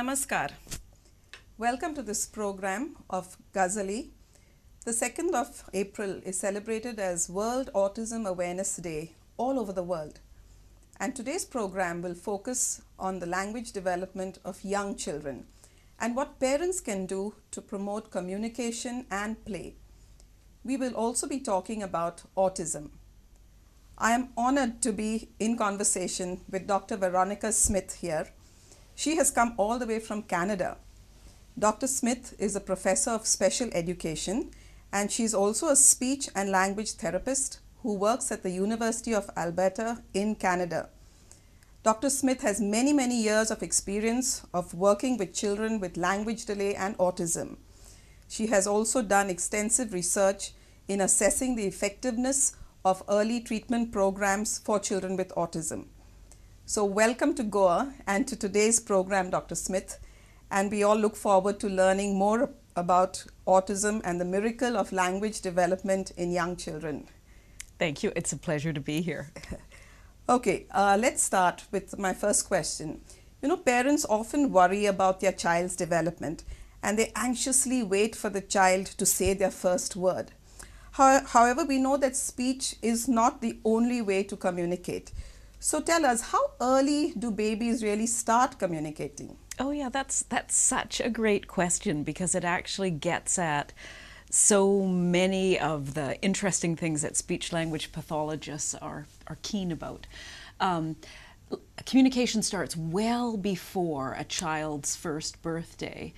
Namaskar. Welcome to this program of Ghazali. The 2nd of April is celebrated as World Autism Awareness Day all over the world. And today's program will focus on the language development of young children and what parents can do to promote communication and play. We will also be talking about autism. I am honored to be in conversation with Dr. Veronica Smith here. She has come all the way from Canada. Dr. Smith is a professor of special education and she's also a speech and language therapist who works at the University of Alberta in Canada. Dr. Smith has many years of experience of working with children with language delay and autism. She has also done extensive research in assessing the effectiveness of early treatment programs for children with autism. So welcome to Goa and to today's program, Dr. Smith, and we all look forward to learning more about autism and the miracle of language development in young children. Thank you. It's a pleasure to be here. Okay, let's start with my first question. You know, parents often worry about their child's development and they anxiously wait for the child to say their first word. However, we know that speech is not the only way to communicate. So tell us, how early do babies really start communicating? Oh yeah, that's such a great question because it actually gets at so many of the interesting things that speech language pathologists are keen about. Communication starts well before a child's first birthday.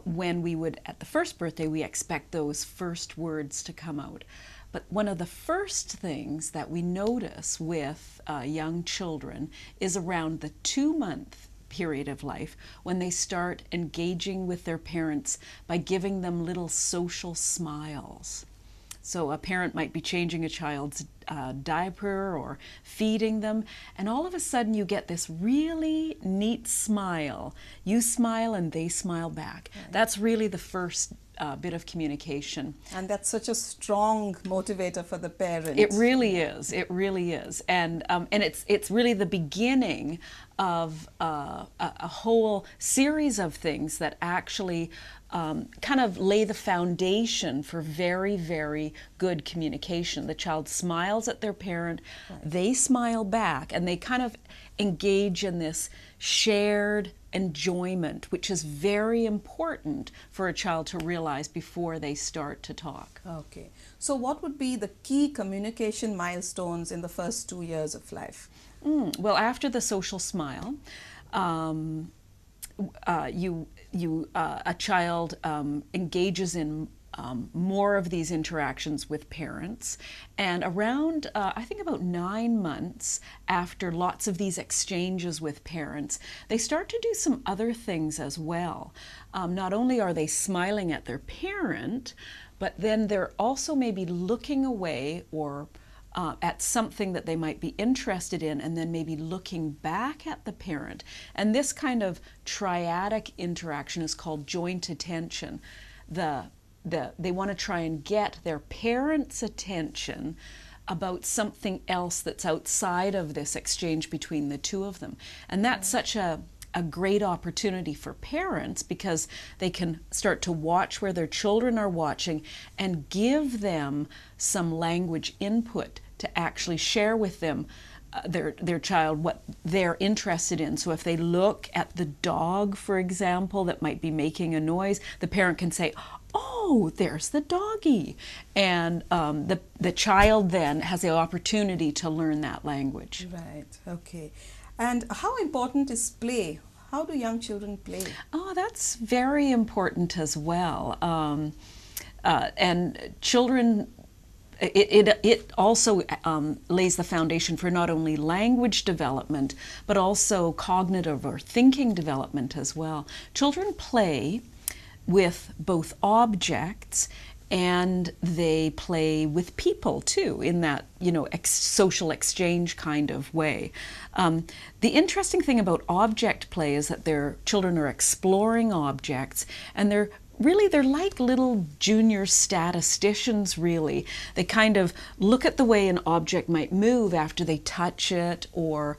When we would, at the first birthday, we expect those first words to come out. But one of the first things that we notice with young children is around the 2-month period of life when they start engaging with their parents by giving them little social smiles. So a parent might be changing a child's diaper or feeding them, and all of a sudden you get this really neat smile. You smile and they smile back. Right. That's really the first bit of communication. And that's such a strong motivator for the parent. It really is. It really is. And it's really the beginning of a whole series of things that actually kind of lay the foundation for very good communication. The child smiles at their parent, right. They smile back, and they kind of engage in this shared enjoyment, which is very important for a child to realize before they start to talk. Okay. So what would be the key communication milestones in the first 2 years of life? Well, after the social smile, a child engages in more of these interactions with parents, and around I think about 9 months after lots of these exchanges with parents, they start to do some other things as well. Not only are they smiling at their parent, but then they're also maybe looking away or at something that they might be interested in, and then maybe looking back at the parent. And this kind of triadic interaction is called joint attention. They want to try and get their parents' attention about something else that's outside of this exchange between the two of them. And that's such a great opportunity for parents because they can start to watch where their children are watching and give them some language input to actually share with them their child what they're interested in. So if they look at the dog, for example, that might be making a noise, the parent can say, "Oh, there's the doggy," and the child then has the opportunity to learn that language. Right. Okay. And how important is play? How do young children play? Oh, that's very important as well. And children, it also lays the foundation for not only language development, but also cognitive or thinking development as well. Children play with both objects and they play with people too, in that, you know, social exchange kind of way. The interesting thing about object play is that their children are exploring objects, and they're like little junior statisticians, really. They kind of look at the way an object might move after they touch it, or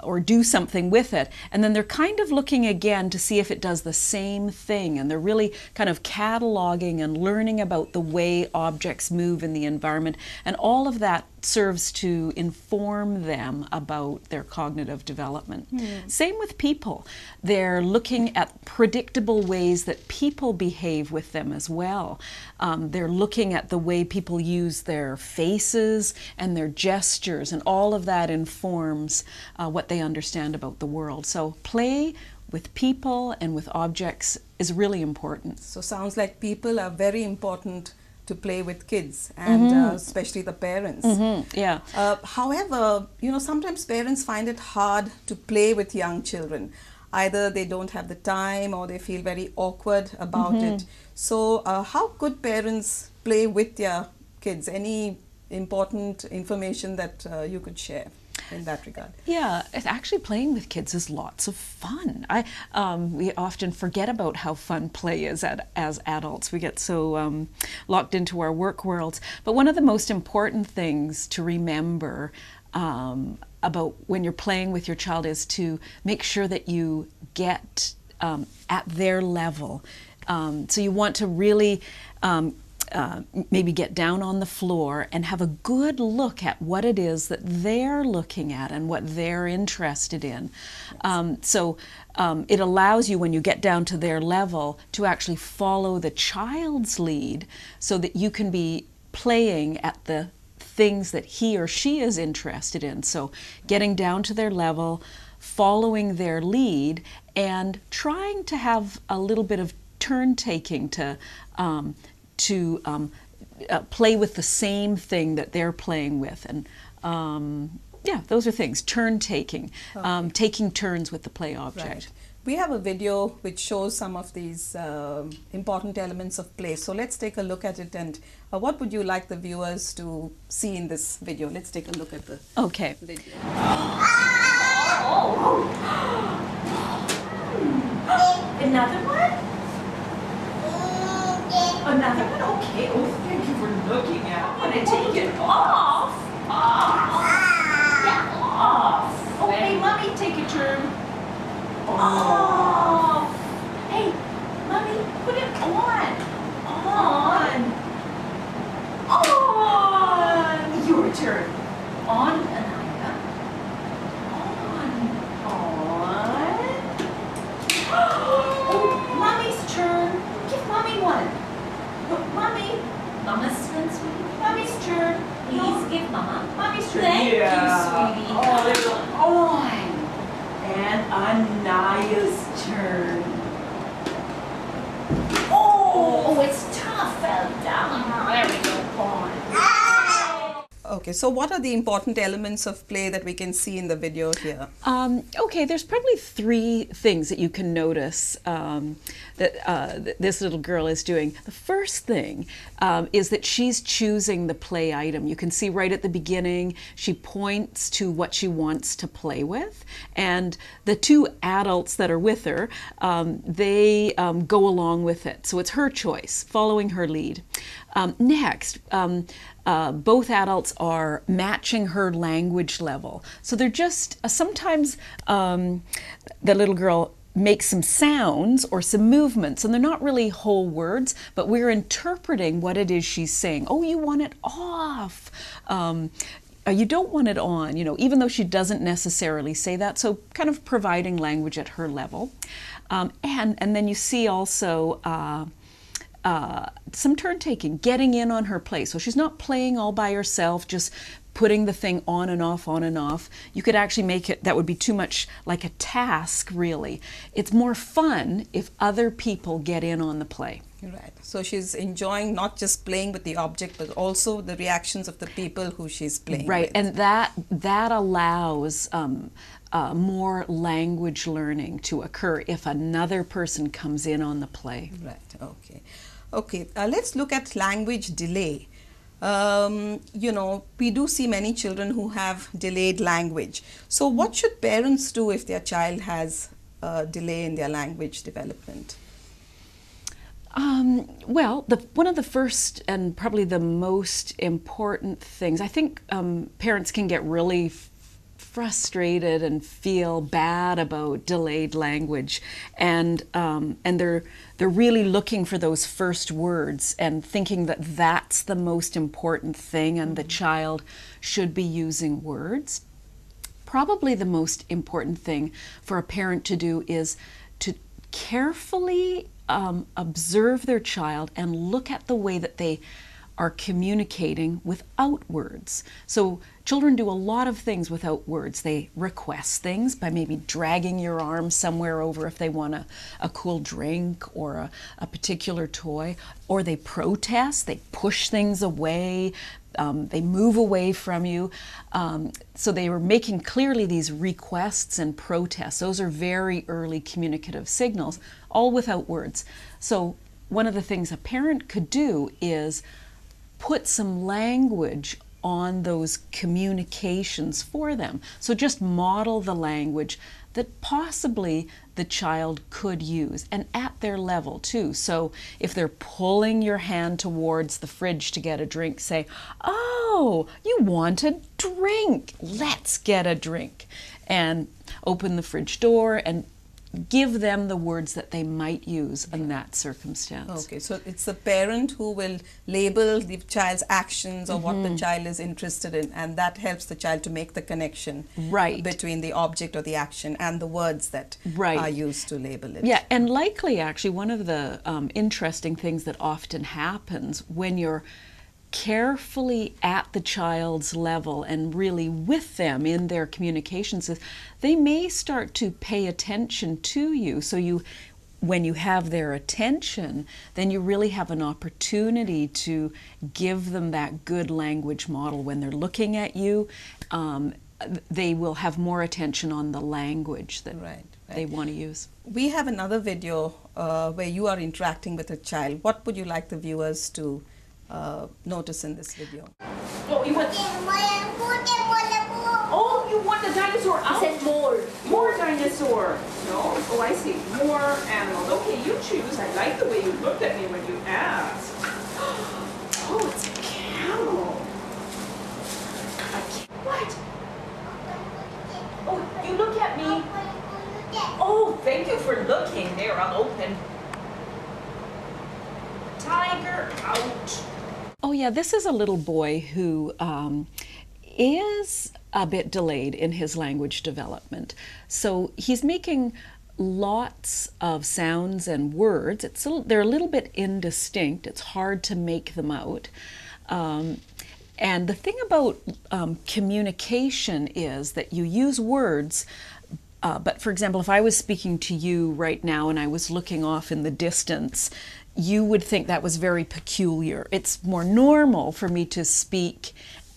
or do something with it, and then they're kind of looking again to see if it does the same thing, and they're really kind of cataloging and learning about the way objects move in the environment, and all of that serves to inform them about their cognitive development. Same with people. They're looking at predictable ways that people behave with them as well. They're looking at the way people use their faces and their gestures, and all of that informs what they understand about the world. So play with people and with objects is really important. So sounds like people are very important to play with kids, and especially the parents. Yeah. However, sometimes parents find it hard to play with young children. Either they don't have the time or they feel very awkward about it. So how could parents play with their kids? Any important information that you could share in that regard? Yeah, actually playing with kids is lots of fun. We often forget about how fun play is as adults. We get so locked into our work worlds. But one of the most important things to remember about when you're playing with your child is to make sure that you get at their level. So you want to really maybe get down on the floor and have a good look at what it is that they're looking at and what they're interested in. So it allows you, when you get down to their level, to actually follow the child's lead so that you can be playing at the things that he or she is interested in. So getting down to their level, following their lead, and trying to have a little bit of turn taking to play with the same thing that they're playing with. And yeah, those are things. Turn taking, taking turns with the play object. Right. We have a video which shows some of these important elements of play. So let's take a look at it. And what would you like the viewers to see in this video? Let's take a look at the video. Another one? Another one? Okay. Oh, thank you for looking at it. I'm going to take it off. Yeah, off. Okay, Mommy, take a turn. Off. Hey, Mommy, put it on. On. On. Your turn. On, Anaya. On. Oh, Mommy's turn. Give Mommy one. Look, Mommy. Mama's turn, sweetie. Mommy's turn. Please give Mama. Mommy's turn. Thank you, sweetie. Oh, there's on. And Anaya's turn. Oh, it's tough. Fell down. There we go. On. Okay, so what are the important elements of play that we can see in the video here? Okay, there's probably three things that you can notice that this little girl is doing. The first thing is that she's choosing the play item. You can see right at the beginning, she points to what she wants to play with, and the two adults that are with her, they go along with it. So it's her choice, following her lead. Next, both adults are matching her language level. So they're just, sometimes the little girl makes some sounds or some movements, and they're not really whole words, but we're interpreting what it is she's saying. Oh, you want it off. You don't want it on, even though she doesn't necessarily say that. So kind of providing language at her level. And then you see also some turn taking, getting in on her play. So she's not playing all by herself, just putting the thing on and off, on and off. You could actually make it, that would be too much like a task, really. It's more fun if other people get in on the play. Right. So she's enjoying not just playing with the object, but also the reactions of the people who she's playing right. with. And that allows more language learning to occur if another person comes in on the play. Right. Okay. Okay. Let's look at language delay. We do see many children who have delayed language. So what should parents do if their child has a delay in their language development? Well, one of the first and probably the most important things, I think parents can get really frustrated and feel bad about delayed language, and they're really looking for those first words and thinking that that's the most important thing, and the child should be using words. Probably the most important thing for a parent to do is to carefully observe their child and look at the way that they are communicating without words. So children do a lot of things without words. They request things by maybe dragging your arm somewhere over if they want a cool drink or a particular toy, or they protest, they push things away, they move away from you. So they were making clearly these requests and protests. Those are very early communicative signals, all without words. So one of the things a parent could do is put some language on those communications for them. So just model the language that possibly the child could use, and at their level too. So if they're pulling your hand towards the fridge to get a drink, say, "Oh, you want a drink? Let's get a drink." And open the fridge door and give them the words that they might use in that circumstance. Okay, so it's the parent who will label the child's actions or what the child is interested in, and that helps the child to make the connection between the object or the action and the words that are used to label it. Yeah, and likely actually one of the interesting things that often happens when you're carefully at the child's level and really with them in their communications is they may start to pay attention to you. So when you have their attention, then you really have an opportunity to give them that good language model. When they're looking at you, they will have more attention on the language that they want to use. We have another video where you are interacting with a child. What would you like the viewers to notice in this video? Oh, you want the dinosaur out? It said more. More dinosaur. No? Oh, I see. More animals. Okay, you choose. I like the way you looked at me when you asked. Oh, it's a camel. What? Oh, you look at me. Oh, thank you for looking. There, I'll open. Tiger out. Oh yeah, this is a little boy who is a bit delayed in his language development. So he's making lots of sounds and words. They're a little bit indistinct. It's hard to make them out. And the thing about communication is that you use words, but for example, if I was speaking to you right now and I was looking off in the distance, you would think that was very peculiar. It's more normal for me to speak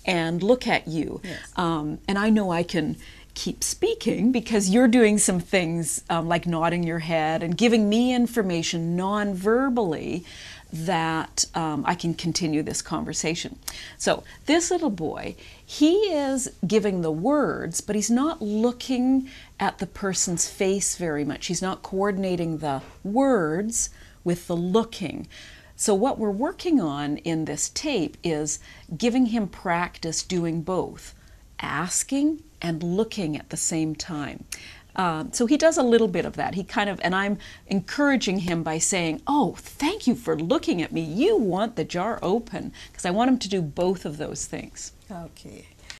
and look at you. Yes. And I know I can keep speaking because you're doing some things like nodding your head and giving me information non-verbally that I can continue this conversation. So this little boy, he is giving the words, but he's not looking at the person's face very much. He's not coordinating the words with the looking. So what we're working on in this tape is giving him practice doing both, asking and looking at the same time. So he does a little bit of that. He kind of, and I'm encouraging him by saying, "Oh, thank you for looking at me. You want the jar open," because I want him to do both of those things. Okay.